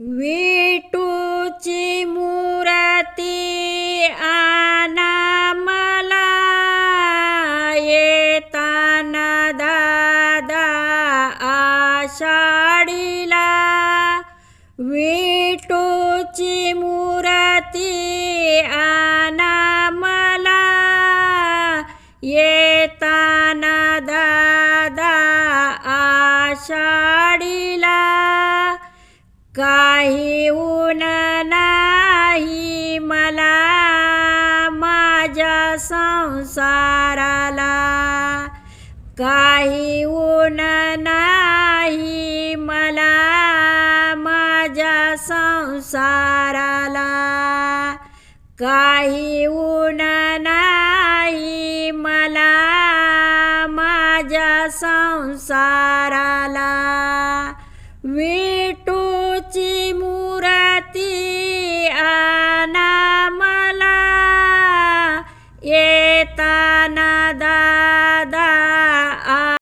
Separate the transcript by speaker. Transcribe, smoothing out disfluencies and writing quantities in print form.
Speaker 1: विठूची मूर्ती आणा मला, येताना दादा आषाढीला. विठूची मूर्ती आणा मला, येताना दादा आषाढीला. काही ऊन नाही मला माझ्या संसाराला, काही ऊन नाही मला माझ्या संसाराला, काही ऊन नाही मला माझ्या संसाराला. विठूची मूर्ती आणा मला, येताना